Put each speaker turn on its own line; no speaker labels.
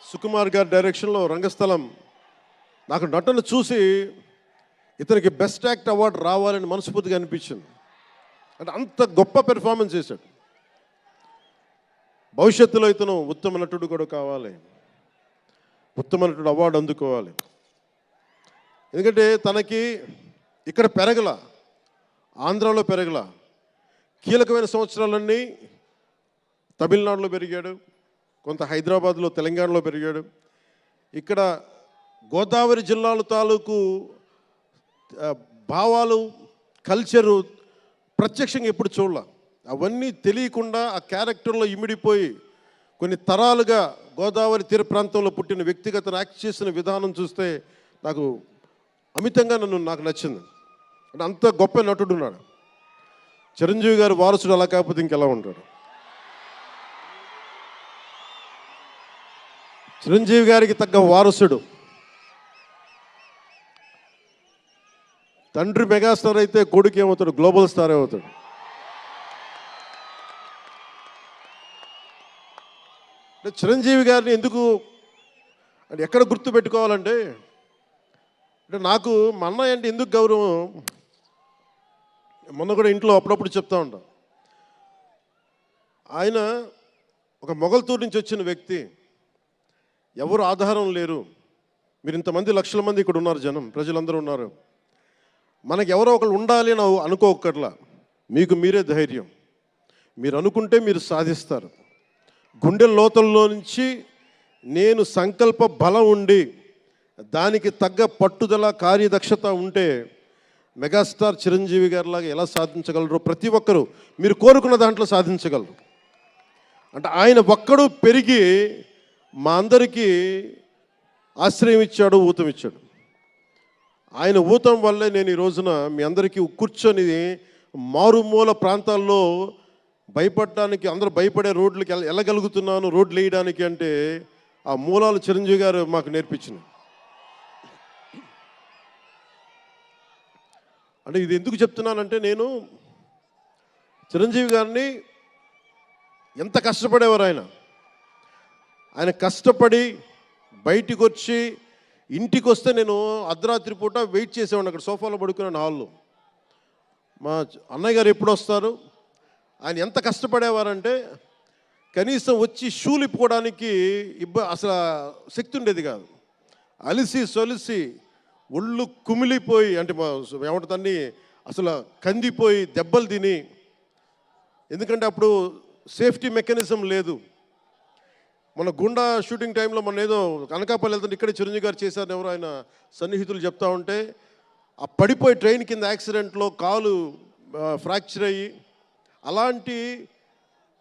సుకుమార్ గారి డైరెక్షన్లో రంగస్థలం నాకు నటన చూసి ఇతనికి బెస్ట్ యాక్ట్ అవార్డు రావాలని మనస్ఫూర్తిగా అనిపించింది. అంటే అంత గొప్ప పెర్ఫార్మెన్స్ చేశాడు. భవిష్యత్తులో ఇతను ఉత్తమ నటుడు కూడా కావాలి, ఉత్తమ నటుడు అవార్డు అందుకోవాలి. ఎందుకంటే తనకి ఇక్కడ పెరగల, ఆంధ్రాలో పెరగల, కీలకమైన సంవత్సరాలన్నీ తమిళనాడులో పెరిగాడు, కొంత హైదరాబాద్లో తెలంగాణలో పెరిగాడు. ఇక్కడ గోదావరి జిల్లాల తాలూకు భావాలు, కల్చరు ప్రత్యక్షంగా ఎప్పుడు చూడాల. అవన్నీ తెలియకుండా ఆ క్యారెక్టర్లో ఇమిడిపోయి కొన్ని తరాలుగా గోదావరి తీర ప్రాంతంలో పుట్టిన వ్యక్తిగత యాక్ట్ చేసిన విధానం చూస్తే నాకు అమితంగా నాకు నచ్చింది. అంటే అంత గొప్ప నటుడు ఉన్నాడు. చిరంజీవి గారు వారసుడు అలా కాకపోతే ఇంకెలా ఉంటాడు. చిరంజీవి గారికి తగ్గ వారసుడు. తండ్రి మెగాస్టార్ అయితే కొడుకు ఏమవుతాడు? గ్లోబల్ స్టార్ అవుతాడు. చిరంజీవి గారిని ఎందుకు అంటే ఎక్కడ గుర్తు పెట్టుకోవాలంటే, అంటే నాకు మా అన్నయ్య అంటే ఎందుకు గౌరవం, మొన్న కూడా ఇంట్లో అప్పుడప్పుడు చెప్తా ఉంటాం. ఆయన ఒక మొగల్తూరు నుంచి వచ్చిన వ్యక్తి, ఎవరు ఆధారం లేరు. మీరు ఇంతమంది లక్షల మంది ఇక్కడ ఉన్నారు, జనం ప్రజలందరూ ఉన్నారు. మనకి ఎవరో ఒకరు ఉండాలి అని అనుకోకర్లా, మీకు మీరే ధైర్యం. మీరు అనుకుంటే మీరు సాధిస్తారు. గుండె లోతుల్లో నుంచి నేను సంకల్ప బలం ఉండి దానికి తగ్గ పట్టుదల, కార్యదక్షత ఉంటే మెగాస్టార్ చిరంజీవి గారిలాగా ఎలా సాధించగలరో ప్రతి ఒక్కరూ మీరు కోరుకున్న దాంట్లో సాధించగలరు. అంటే ఆయన ఒక్కడు పెరిగి మా అందరికీ ఆశ్రయం ఇచ్చాడు, ఊతం ఇచ్చాడు. ఆయన ఊతం వల్లే నేను ఈ రోజున మీ అందరికీ కూర్చొని మారుమూల ప్రాంతాల్లో భయపడటానికి, అందరూ భయపడే రోడ్లకి వెళ్ళగలుగుతున్నాను, రోడ్లు వేయడానికి. అంటే ఆ మూలాలు చిరంజీవి గారు మాకు నేర్పించింది. అంటే ఇది ఎందుకు చెప్తున్నానంటే, నేను చిరంజీవి గారిని ఎంత కష్టపడేవారు ఆయన కష్టపడి బయటికి వచ్చి ఇంటికి వస్తే నేను అర్ధరాత్రి పూట వెయిట్ చేసేవాడిని అక్కడ సోఫాలో పడుకున్నాను హాల్లో. మా అన్నయ్య గారు ఎప్పుడు వస్తారు, ఆయన ఎంత కష్టపడేవారంటే కనీసం వచ్చి షూలు ఇప్పుకోవడానికి అసలు శక్తి ఉండేది కాదు. అలిసి సొలిసి ఒళ్ళు కుమిలిపోయి, అంటే ఏమంటుందని అసలు కందిపోయి దెబ్బలు తిని, ఎందుకంటే అప్పుడు సేఫ్టీ మెకానిజం లేదు. మన గుండా షూటింగ్ టైంలో మన ఏదో అనకాపల్లి వెళ్తుంటే ఇక్కడే చిరంజీవి గారు చేశారని ఎవరు ఆయన సన్నిహితులు చెప్తా ఉంటే, ఆ పడిపోయి ట్రైన్ కింద యాక్సిడెంట్లో కాలు ఫ్రాక్చర్ అయ్యి, అలాంటి